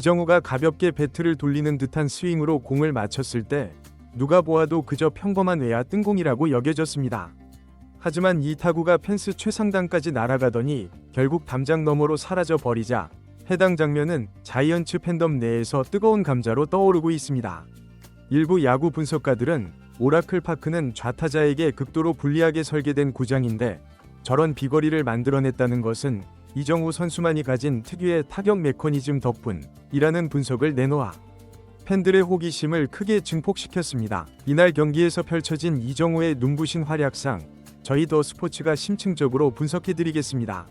이정우가 가볍게 배트를 돌리는 듯한 스윙으로 공을 맞췄을 때 누가 보아도 그저 평범한 외야 뜬공이라고 여겨졌습니다. 하지만 이 타구가 펜스 최상단까지 날아가더니 결국 담장 너머로 사라져 버리자 해당 장면은 자이언츠 팬덤 내에서 뜨거운 감자로 떠오르고 있습니다. 일부 야구 분석가들은 오라클 파크는 좌타자에게 극도로 불리하게 설계된 구장인데 저런 비거리를 만들어냈다는 것은 이정우 선수만이 가진 특유의 타격 메커니즘 덕분이라는 분석을 내놓아 팬들의 호기심을 크게 증폭시켰습니다. 이날 경기에서 펼쳐진 이정우의 눈부신 활약상 저희 더 스포츠가 심층적으로 분석해드리겠습니다.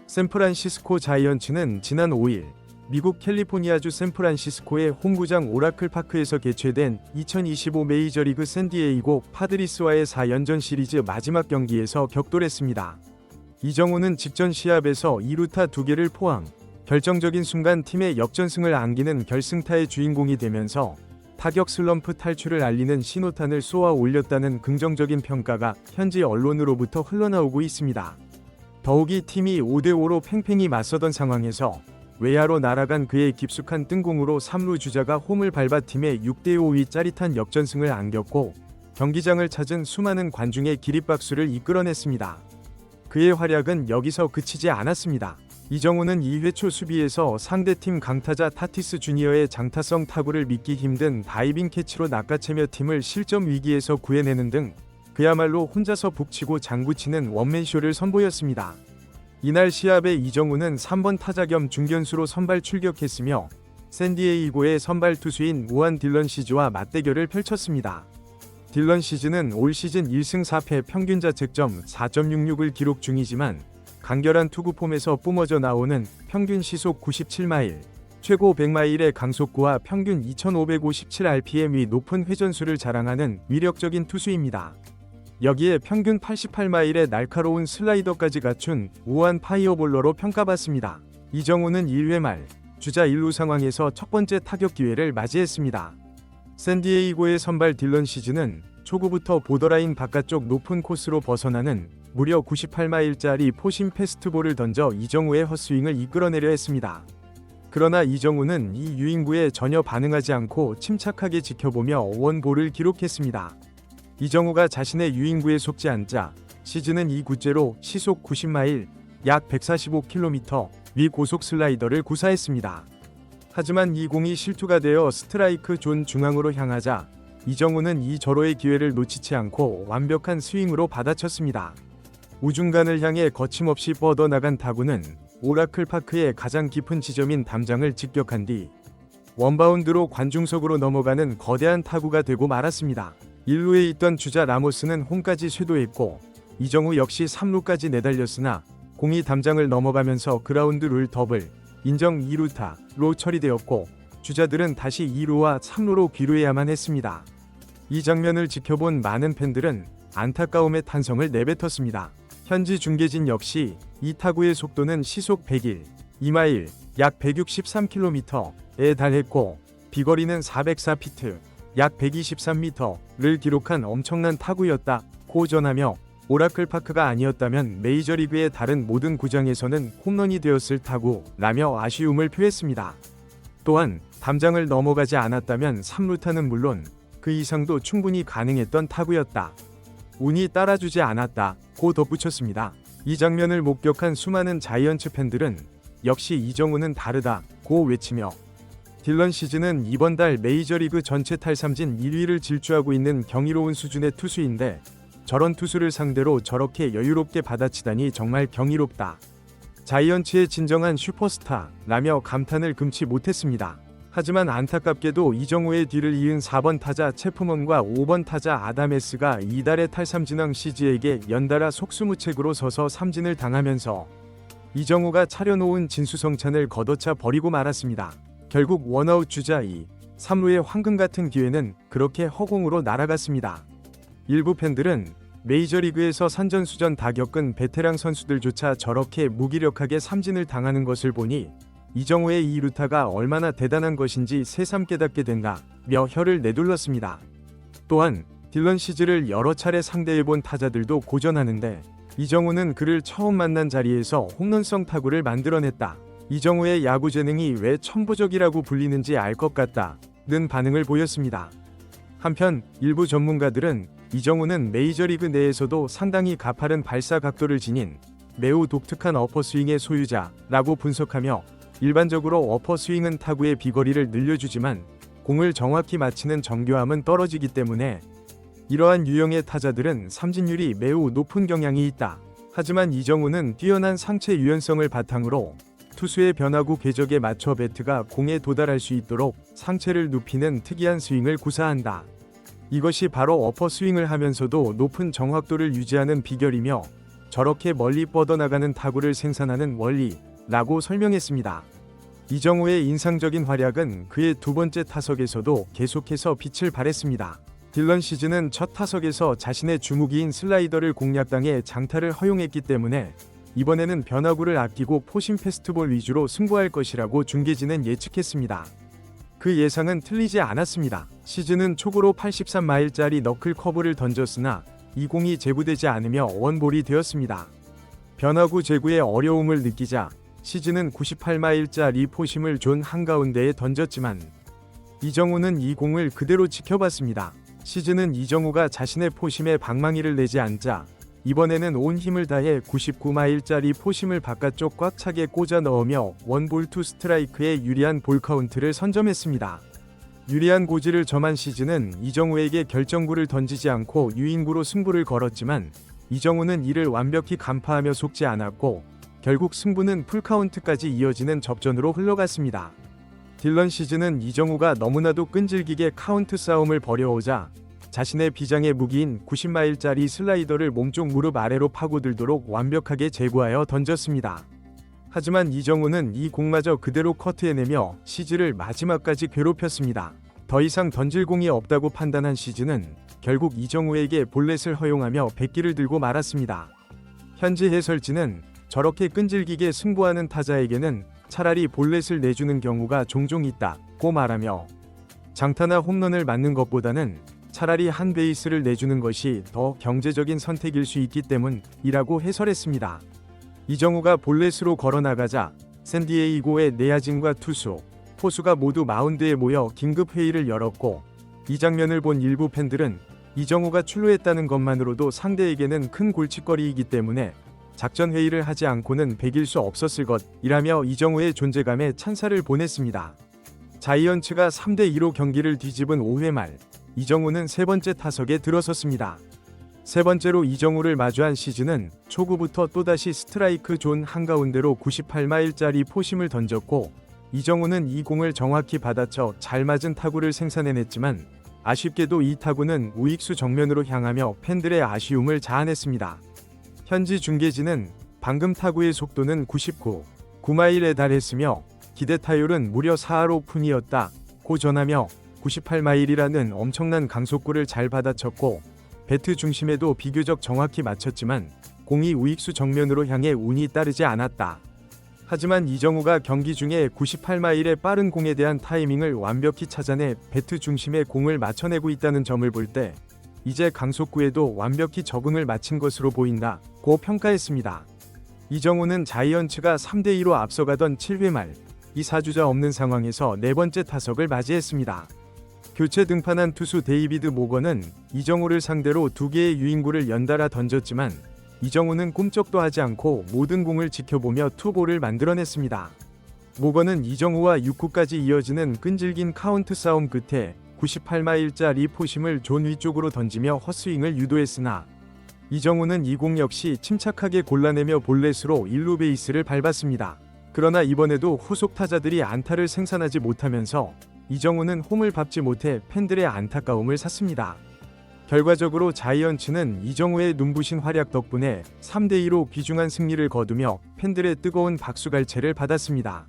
샌프란시스코 자이언츠는 지난 5일 미국 캘리포니아주 샌프란시스코의 홈구장 오라클 파크에서 개최된 2025 메이저리그 샌디에이고 파드리스와의 4연전 시리즈 마지막 경기에서 격돌했습니다. 이정우는 직전 시합에서 2루타 2개를 포함 결정적인 순간 팀의 역전승을 안기는 결승타의 주인공이 되면서 타격 슬럼프 탈출을 알리는 신호탄을 쏘아 올렸다는 긍정적인 평가가 현지 언론으로부터 흘러나오고 있습니다. 더욱이 팀이 5대5로 팽팽히 맞서던 상황에서 외야로 날아간 그의 깊숙한 뜬공으로 3루 주자가 홈을 밟아 팀의 6대5위 짜릿한 역전승을 안겼고 경기장을 찾은 수많은 관중의 기립박수를 이끌어냈습니다. 그의 활약은 여기서 그치지 않았습니다. 이정우는 2회 초 수비에서 상대팀 강타자 타티스 주니어의 장타성 타구를 믿기 힘든 다이빙 캐치로 낚아채며 팀을 실점 위기에서 구해내는 등 그야말로 혼자서 북치고 장구치는 원맨쇼를 선보였습니다. 이날 시합에 이정우는 3번 타자 겸 중견수로 선발 출격했으며 샌디에이고의 선발 투수인 우한 딜런 시즈와 맞대결을 펼쳤습니다. 딜런 시즈는 올 시즌 1승 4패 평균 자책점 4.66을 기록 중이지만 간결한 투구 폼에서 뿜어져 나오는 평균 시속 97마일, 최고 100마일의 강속구와 평균 2557rpm의 높은 회전수를 자랑하는 위력적인 투수입니다. 여기에 평균 88마일의 날카로운 슬라이더까지 갖춘 우한 파이어볼러로 평가받습니다. 이정우는 1회 말 주자 1루 상황에서 첫 번째 타격 기회를 맞이했습니다. 샌디에이고의 선발 딜런 시즈는 초구부터 보더라인 바깥쪽 높은 코스로 벗어나는 무려 98마일짜리 포심 패스트볼을 던져 이정우의 헛스윙을 이끌어내려 했습니다. 그러나 이정우는 이 유인구에 전혀 반응하지 않고 침착하게 지켜보며 원볼을 기록했습니다. 이정우가 자신의 유인구에 속지 않자 시즈는 이 구째로 시속 90마일 약 145km 위 고속 슬라이더를 구사했습니다. 하지만 이 공이 실투가 되어 스트라이크 존 중앙으로 향하자 이정우는 이 절호의 기회를 놓치지 않고 완벽한 스윙으로 받아쳤습니다. 우중간을 향해 거침없이 뻗어나간 타구는 오라클 파크의 가장 깊은 지점인 담장을 직격한 뒤 원바운드로 관중석으로 넘어가는 거대한 타구가 되고 말았습니다. 1루에 있던 주자 라모스는 홈까지 쇄도했고 이정우 역시 3루까지 내달렸으나 공이 담장을 넘어가면서 그라운드 룰 더블 인정 2루타로 처리되었고 주자들은 다시 2루와 3루로 귀루해야만 했습니다. 이 장면을 지켜본 많은 팬들은 안타까움의 탄성을 내뱉었습니다. 현지 중계진 역시 이 타구의 속도는 시속 101, 2마일, 약 163km에 달했고 비거리는 404피트, 약 123m를 기록한 엄청난 타구였다고 전하며 오라클 파크가 아니었다면 메이저리그의 다른 모든 구장에서는 홈런이 되었을 타구라며 아쉬움을 표했습니다. 또한 담장을 넘어가지 않았다면 3루타는 물론 그 이상도 충분히 가능했던 타구였다. 운이 따라주지 않았다고 덧붙였습니다. 이 장면을 목격한 수많은 자이언츠 팬들은 역시 이정우는 다르다고 외치며 딜런 시즈는 이번 달 메이저리그 전체 탈삼진 1위를 질주하고 있는 경이로운 수준의 투수인데 저런 투수를 상대로 저렇게 여유롭게 받아치다니 정말 경이롭다. 자이언츠의 진정한 슈퍼스타라며 감탄을 금치 못했습니다. 하지만 안타깝게도 이정우의 뒤를 이은 4번 타자 체프먼과 5번 타자 아다메스가 이달의 탈삼진왕 시즈에게 연달아 속수무책으로 서서 삼진을 당하면서 이정우가 차려놓은 진수성찬을 걷어차 버리고 말았습니다. 결국 원아웃 주자 2, 3루의 황금 같은 기회는 그렇게 허공으로 날아갔습니다. 일부 팬들은 메이저리그에서 산전수전 다 겪은 베테랑 선수들조차 저렇게 무기력하게 삼진을 당하는 것을 보니 이정우의 2루타가 얼마나 대단한 것인지 새삼 깨닫게 된다며 혀를 내둘렀습니다. 또한 딜런 시즈를 여러 차례 상대해본 타자들도 고전하는데 이정우는 그를 처음 만난 자리에서 홈런성 타구를 만들어냈다. 이정우의 야구 재능이 왜 천부적이라고 불리는지 알 것 같다는 반응을 보였습니다. 한편 일부 전문가들은 이정우는 메이저리그 내에서도 상당히 가파른 발사 각도를 지닌 매우 독특한 어퍼스윙의 소유자라고 분석하며, 일반적으로 어퍼스윙은 타구의 비거리를 늘려주지만 공을 정확히 맞히는 정교함은 떨어지기 때문에 이러한 유형의 타자들은 삼진율이 매우 높은 경향이 있다. 하지만 이정우는 뛰어난 상체 유연성을 바탕으로 투수의 변화구 궤적에 맞춰 배트가 공에 도달할 수 있도록 상체를 눕히는 특이한 스윙을 구사한다. 이것이 바로 어퍼스윙을 하면서도 높은 정확도를 유지하는 비결이며 저렇게 멀리 뻗어나가는 타구를 생산하는 원리라고 설명했습니다. 이정우의 인상적인 활약은 그의 두 번째 타석에서도 계속해서 빛을 발했습니다. 딜런 시즌은 첫 타석에서 자신의 주무기인 슬라이더를 공략당해 장타를 허용했기 때문에 이번에는 변화구를 아끼고 포심 패스트볼 위주로 승부할 것이라고 중계진은 예측했습니다. 그 예상은 틀리지 않았습니다. 시즌은 초구로 83마일짜리 너클 커브를 던졌으나 이 공이 제구되지 않으며 원볼이 되었습니다. 변화구 제구에 어려움을 느끼자 시즌은 98마일짜리 포심을 존 한가운데에 던졌지만 이정우는 이 공을 그대로 지켜봤습니다. 시즌은 이정우가 자신의 포심에 방망이를 내지 않자 이번에는 온 힘을 다해 99마일짜리 포심을 바깥쪽 꽉 차게 꽂아 넣으며 원볼 투 스트라이크의 유리한 볼 카운트를 선점했습니다. 유리한 고지를 점한 시즌은 이정우에게 결정구를 던지지 않고 유인구로 승부를 걸었지만 이정우는 이를 완벽히 간파하며 속지 않았고 결국 승부는 풀카운트까지 이어지는 접전으로 흘러갔습니다. 딜런 시즌은 이정우가 너무나도 끈질기게 카운트 싸움을 벌여오자 자신의 비장의 무기인 90마일짜리 슬라이더를 몸쪽 무릎 아래로 파고들도록 완벽하게 제구하여 던졌습니다. 하지만 이정우는 이 공마저 그대로 커트해내며 시즈를 마지막까지 괴롭혔습니다. 더 이상 던질 공이 없다고 판단한 시즈는 결국 이정우에게 볼넷을 허용하며 백기를 들고 말았습니다. 현지 해설진은 저렇게 끈질기게 승부하는 타자에게는 차라리 볼넷을 내주는 경우가 종종 있다고 말하며, 장타나 홈런을 맞는 것보다는 차라리 한 베이스를 내주는 것이 더 경제적인 선택일 수 있기 때문이라고 해설했습니다. 이정우가 볼넷으로 걸어나가자 샌디에이고의 내야진과 투수, 포수가 모두 마운드에 모여 긴급 회의를 열었고, 이 장면을 본 일부 팬들은 이정우가 출루했다는 것만으로도 상대에게는 큰 골칫거리이기 때문에 작전 회의를 하지 않고는 배길 수 없었을 것이라며 이정우의 존재감에 찬사를 보냈습니다. 자이언츠가 3대2로 경기를 뒤집은 5회 말, 이정우는 세 번째 타석에 들어섰습니다. 세 번째로 이정우를 마주한 시즌은 초구부터 또다시 스트라이크 존 한가운데로 98마일짜리 포심을 던졌고, 이정우는 이 공을 정확히 받아쳐 잘 맞은 타구를 생산해냈지만 아쉽게도 이 타구는 우익수 정면으로 향하며 팬들의 아쉬움을 자아냈습니다. 현지 중계진은 방금 타구의 속도는 99마일에 달했으며 기대 타율은 무려 4할오픈이었다고 전하며 98마일이라는 엄청난 강속구를 잘 받아쳤고 배트 중심에도 비교적 정확히 맞췄지만 공이 우익수 정면으로 향해 운이 따르지 않았다. 하지만 이정우가 경기 중에 98마일의 빠른 공에 대한 타이밍을 완벽히 찾아내 배트 중심에 공을 맞춰내고 있다는 점을 볼 때 이제 강속구에도 완벽히 적응을 마친 것으로 보인다고 평가했습니다. 이정우는 자이언츠가 3대2로 앞서가던 7회 말, 이 사주자 없는 상황에서 네 번째 타석을 맞이했습니다. 교체 등판한 투수 데이비드 모건은 이정우를 상대로 2개의 유인구를 연달아 던졌지만 이정우는 꿈쩍도 하지 않고 모든 공을 지켜보며 투볼을 만들어냈습니다. 모건은 이정우와 6구까지 이어지는 끈질긴 카운트 싸움 끝에 98마일짜리 포심을 존 위쪽으로 던지며 헛스윙을 유도했으나 이정우는 이 공 역시 침착하게 골라내며 볼넷으로 1루 베이스를 밟았습니다. 그러나 이번에도 후속 타자들이 안타를 생산하지 못하면서 이정우는 홈을 밟지 못해 팬들의 안타까움을 샀습니다. 결과적으로 자이언츠는 이정우의 눈부신 활약 덕분에 3대2로 귀중한 승리를 거두며 팬들의 뜨거운 박수갈채를 받았습니다.